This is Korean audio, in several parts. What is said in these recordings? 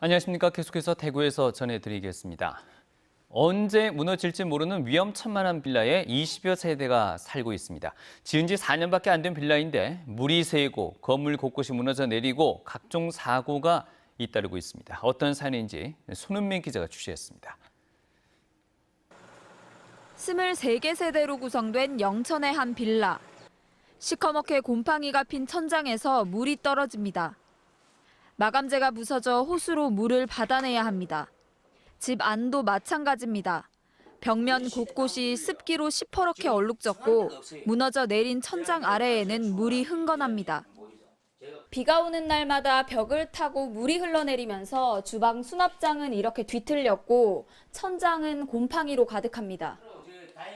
안녕하십니까. 계속해서 대구에서 전해드리겠습니다. 언제 무너질지 모르는 위험천만한 빌라에 20여 세대가 살고 있습니다. 지은 지 4년밖에 안 된 빌라인데 물이 새고 건물 곳곳이 무너져 내리고 각종 사고가 잇따르고 있습니다. 어떤 사연인지 손은민 기자가 취재했습니다. 23개 세대로 구성된 영천의 한 빌라. 시커멓게 곰팡이가 핀 천장에서 물이 떨어집니다. 마감재가 부서져 호수로 물을 받아내야 합니다. 집 안도 마찬가지입니다. 벽면 곳곳이 습기로 시퍼렇게 얼룩졌고 무너져 내린 천장 아래에는 물이 흥건합니다. 비가 오는 날마다 벽을 타고 물이 흘러내리면서 주방 수납장은 이렇게 뒤틀렸고 천장은 곰팡이로 가득합니다.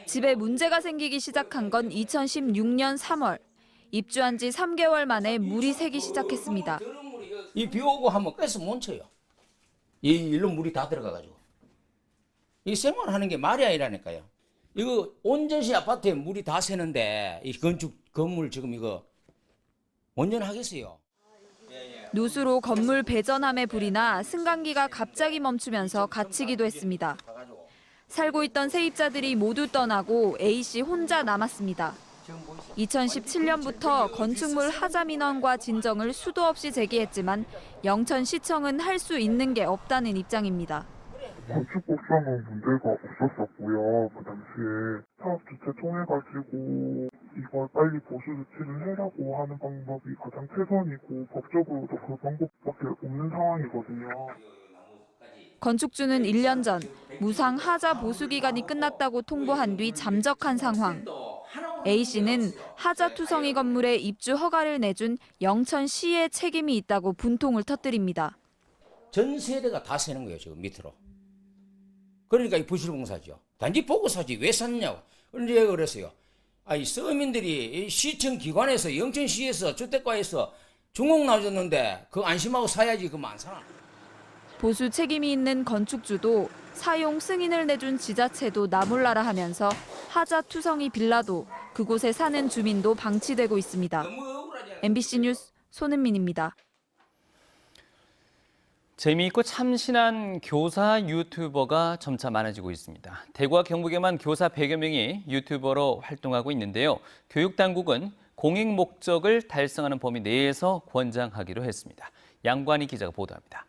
집에 문제가 생기기 시작한 건 2016년 3월. 입주한 지 3개월 만에 물이 새기 시작했습니다. 이 비 오고 하면 가스 못 쳐요. 이 일로 물이 다 들어가가지고. 이 생활하는 게 말이 아니라니까요. 이거 온전시 아파트에 물이 다 새는데 이 건물 지금 이거 온전하겠어요. 누수로 건물 배전함에 불이 나 승강기가 갑자기 멈추면서 갇히기도 했습니다. 살고 있던 세입자들이 모두 떠나고 A씨 혼자 남았습니다. 2017년부터 건축물 하자 민원과 진정을 수도 없이 제기했지만 영천시청은 할 수 있는 게 없다는 입장입니다. 건축법상은 문제가 없었었고요. 그 당시에 사업 주체 통해가지고 이걸 빨리 보수 조치를 해라고 하는 방법이 가장 최선이고 법적으로도 그 방법밖에 없는 상황이거든요. 건축주는 1년 전 무상 하자 보수 기간이 끝났다고 통보한 뒤 잠적한 상황. A씨는 하자 투성이 건물에 입주 허가를 내준 영천시의 책임이 있다고 분통을 터뜨립니다. 전 세대가 다 새는 거예요, 지금 밑으로. 그러니까 이 부실공사죠. 단지 보고 사지 왜 샀냐고. 언제 그랬어요. 이 서민들이 시청 기관에서 영천시에서 주택과에서 중공 나와줬는데 그거 안심하고 사야지 그거 안 사나. 보수 책임이 있는 건축주도 사용 승인을 내준 지자체도 나몰라라 하면서 하자 투성이 빌라도 그곳에 사는 주민도 방치되고 있습니다. MBC 뉴스 손은민입니다. 재미있고 참신한 교사 유튜버가 점차 많아지고 있습니다. 대구와 경북에만 교사 100여 명이 유튜버로 활동하고 있는데요. 교육당국은 공익 목적을 달성하는 범위 내에서 권장하기로 했습니다. 양관희 기자가 보도합니다.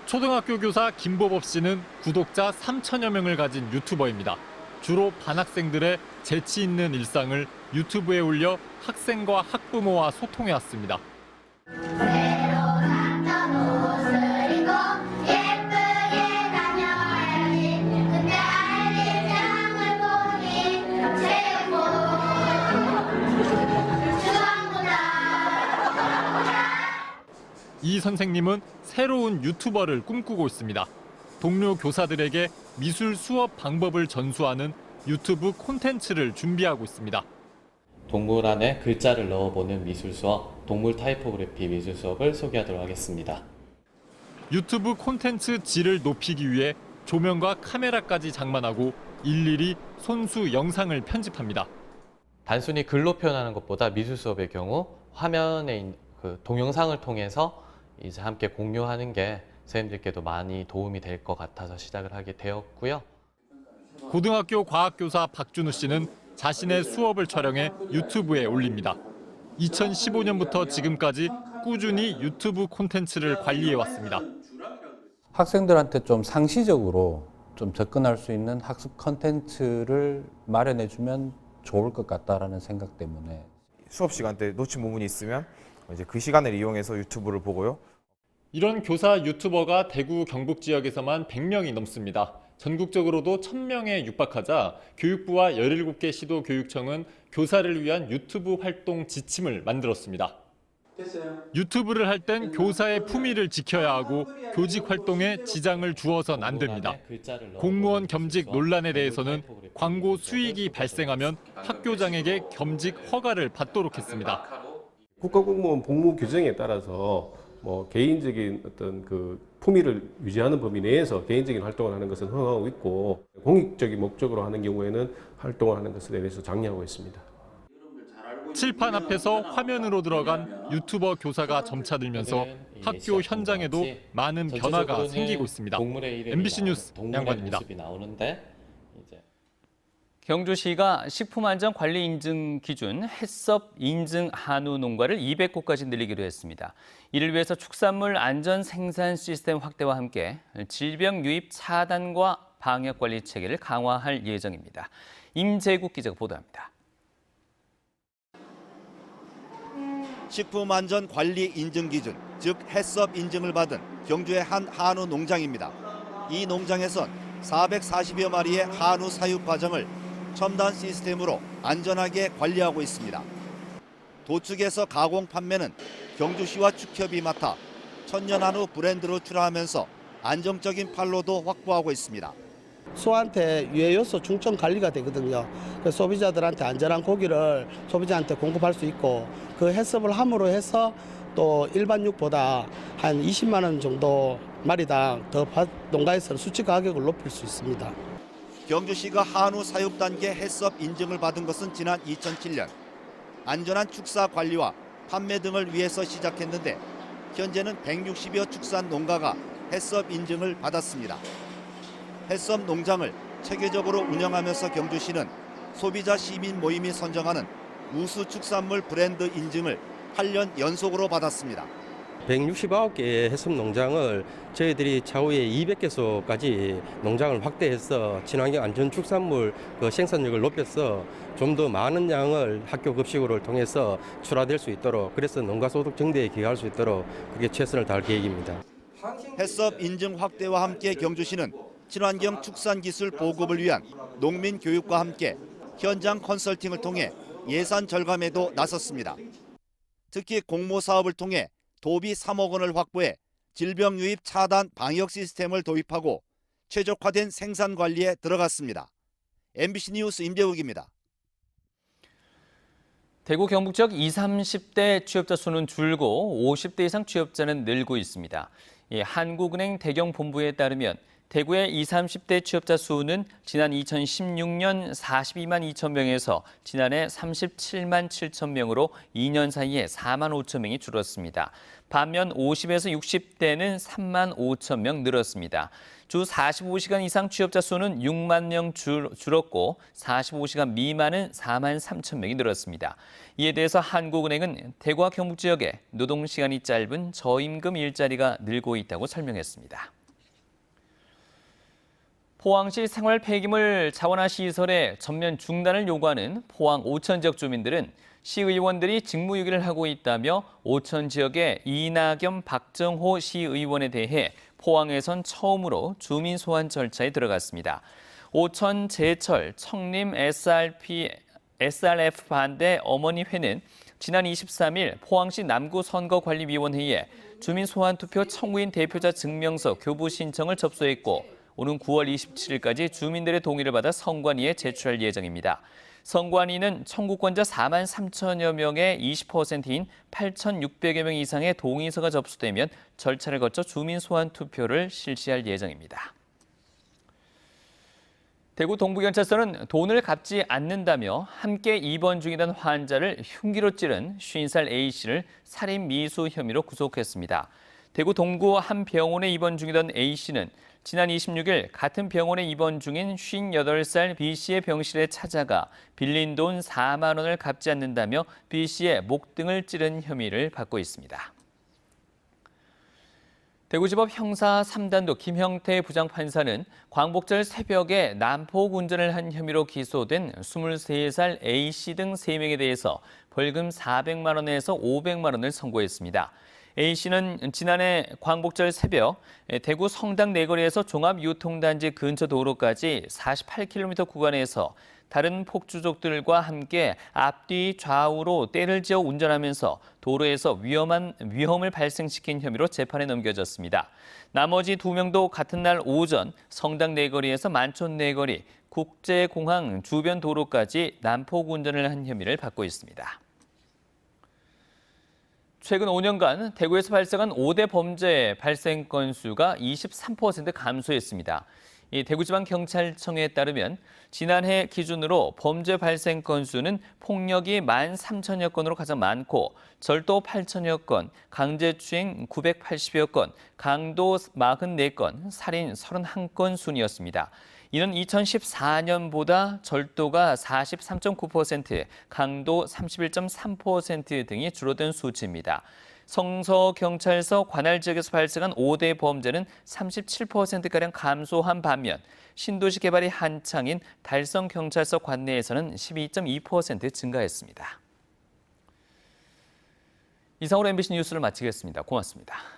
초등학교 교사 김보법 씨는 구독자 3천여 명을 가진 유튜버입니다. 주로 반학생들의 재치 있는 일상을 유튜브에 올려 학생과 학부모와 소통해왔습니다. 이 선생님은 새로운 유튜버를 꿈꾸고 있습니다. 동료 교사들에게 미술 수업 방법을 전수하는 유튜브 콘텐츠를 준비하고 있습니다. 동물 안에 글자를 넣어보는 미술 수업, 동물 타이포그래피 미술 수업을 소개하도록 하겠습니다. 유튜브 콘텐츠 질을 높이기 위해 조명과 카메라까지 장만하고 일일이 손수 영상을 편집합니다. 단순히 글로 표현하는 것보다 미술 수업의 경우 화면에 있는 동영상을 통해서 이제 함께 공유하는 게 선생님들께도 많이 도움이 될 것 같아서 시작을 하게 되었고요. 고등학교 과학교사 박준우 씨는 자신의 수업을 촬영해 유튜브에 올립니다. 2015년부터 지금까지 꾸준히 유튜브 콘텐츠를 관리해왔습니다. 학생들한테 좀 상시적으로 좀 접근할 수 있는 학습 콘텐츠를 마련해주면 좋을 것 같다라는 생각 때문에 수업 시간 때 놓친 부분이 있으면 이제 그 시간을 이용해서 유튜브를 보고요. 이런 교사 유튜버가 대구 경북 지역에서만 100명이 넘습니다. 전국적으로도 1000명에 육박하자 교육부와 17개 시도교육청은 교사를 위한 유튜브 활동 지침을 만들었습니다. 유튜브를 할 땐 교사의 품위를 지켜야 하고 교직 활동에 지장을 주어선 안 됩니다. 공무원 겸직 논란에 대해서는 광고 수익이 발생하면 학교장에게 겸직 허가를 받도록 했습니다. 국가공무원 복무 규정에 따라서 개인적인 어떤 품위를 유지하는 범위 내에서 개인적인 활동을 하는 것은 허용하고 있고 공익적인 목적으로 하는 경우에는 활동을 하는 것에 대해서 장려하고 있습니다. 칠판 앞에서 화면으로 들어간 유튜버 교사가 점차 늘면서 학교 현장에도 많은 변화가 생기고 있습니다. MBC 뉴스 양관입니다. 경주시가 식품안전관리 인증 기준 햇섭 인증 한우 농가를 200곳까지 늘리기로 했습니다. 이를 위해서 축산물 안전 생산 시스템 확대와 함께 질병 유입 차단과 방역 관리 체계를 강화할 예정입니다. 임재국 기자가 보도합니다. 식품안전관리 인증 기준, 즉 햇섭 인증을 받은 경주의 한 한우 농장입니다. 이 농장에선 440여 마리의 한우 사육 과정을 첨단 시스템으로 안전하게 관리하고 있습니다. 도축에서 가공 판매는 경주시와 축협이 맡아 천년한우 브랜드로 출하하면서 안정적인 판로도 확보하고 있습니다. 소한테 유해 요소 중점 관리가 되거든요. 그래서 소비자들한테 안전한 고기를 소비자한테 공급할 수 있고 그 햇섭을 함으로 해서 또 일반 육보다 한 20만 원 정도 마리당 더 농가에서 수치 가격을 높일 수 있습니다. 경주시가 한우 사육 단계 햇섭 인증을 받은 것은 지난 2007년. 안전한 축사 관리와 판매 등을 위해서 시작했는데 현재는 160여 축산 농가가 햇섭 인증을 받았습니다. 햇섭 농장을 체계적으로 운영하면서 경주시는 소비자 시민 모임이 선정하는 우수 축산물 브랜드 인증을 8년 연속으로 받았습니다. 169개의 햇섭 농장을 저희들이 차후에 200개소까지 농장을 확대해서 친환경 안전 축산물 생산력을 높여서 좀 더 많은 양을 학교 급식으로 통해서 출하될 수 있도록 그래서 농가 소득 증대에 기여할 수 있도록 그게 최선을 다할 계획입니다. 햇섭 인증 확대와 함께 경주시는 친환경 축산 기술 보급을 위한 농민 교육과 함께 현장 컨설팅을 통해 예산 절감에도 나섰습니다. 특히 공모 사업을 통해 도비 3억 원을 확보해 질병 유입 차단 방역 시스템을 도입하고 최적화된 생산 관리에 들어갔습니다. MBC 뉴스 임재욱입니다. 대구 경북 지역 20, 30대 취업자 수는 줄고 50대 이상 취업자는 늘고 있습니다. 한국은행 대경본부에 따르면 대구의 20, 30대 취업자 수는 지난 2016년 42만 2천 명에서 지난해 37만 7천 명으로 2년 사이에 4만 5천 명이 줄었습니다. 반면 50에서 60대는 3만 5천 명 늘었습니다. 주 45시간 이상 취업자 수는 6만 명 줄었고 45시간 미만은 4만 3천 명이 늘었습니다. 이에 대해서 한국은행은 대구와 경북 지역에 노동시간이 짧은 저임금 일자리가 늘고 있다고 설명했습니다. 포항시 생활 폐기물 자원화 시설의 전면 중단을 요구하는 포항 오천 지역 주민들은 시의원들이 직무유기를 하고 있다며 오천 지역의 이낙연, 박정호 시의원에 대해 포항에선 처음으로 주민 소환 절차에 들어갔습니다. 오천 제철 청림 SRF 반대 어머니회는 지난 23일 포항시 남구선거관리위원회에 주민 소환 투표 청구인 대표자 증명서 교부 신청을 접수했고 오는 9월 27일까지 주민들의 동의를 받아 선관위에 제출할 예정입니다. 선관위는 청구권자 4만 3천여 명의 20%인 8,600여 명 이상의 동의서가 접수되면 절차를 거쳐 주민 소환 투표를 실시할 예정입니다. 대구 동부경찰서는 돈을 갚지 않는다며 함께 입원 중이던 환자를 흉기로 찌른 50살 A씨를 살인 미수 혐의로 구속했습니다. 대구 동구 한 병원에 입원 중이던 A씨는 지난 26일 같은 병원에 입원 중인 58살 B씨의 병실에 찾아가 빌린 돈 4만 원을 갚지 않는다며 B씨의 목 등을 찌른 혐의를 받고 있습니다. 대구지법 형사 3단도 김형태 부장판사는 광복절 새벽에 난폭 운전을 한 혐의로 기소된 23살 A씨 등 3명에 대해서 벌금 400만 원에서 500만 원을 선고했습니다. A씨는 지난해 광복절 새벽 대구 성당 내거리에서 종합유통단지 근처 도로까지 48km 구간에서 다른 폭주족들과 함께 앞뒤 좌우로 때를 지어 운전하면서 도로에서 위험을 발생시킨 혐의로 재판에 넘겨졌습니다. 나머지 2명도 같은 날 오전 성당 내거리에서 만촌 내거리, 국제공항 주변 도로까지 난폭 운전을 한 혐의를 받고 있습니다. 최근 5년간 대구에서 발생한 5대 범죄 발생 건수가 23% 감소했습니다. 이 대구지방경찰청에 따르면 지난해 기준으로 범죄 발생 건수는 폭력이 13,000여 건으로 가장 많고 절도 8,000여 건, 강제추행 980여 건, 강도 44건, 살인 31건 순이었습니다. 이는 2014년보다 절도가 43.9%, 강도 31.3% 등이 줄어든 수치입니다. 성서경찰서 관할 지역에서 발생한 5대 범죄는 37%가량 감소한 반면 신도시 개발이 한창인 달성경찰서 관내에서는 12.2% 증가했습니다. 이상으로 MBC 뉴스를 마치겠습니다. 고맙습니다.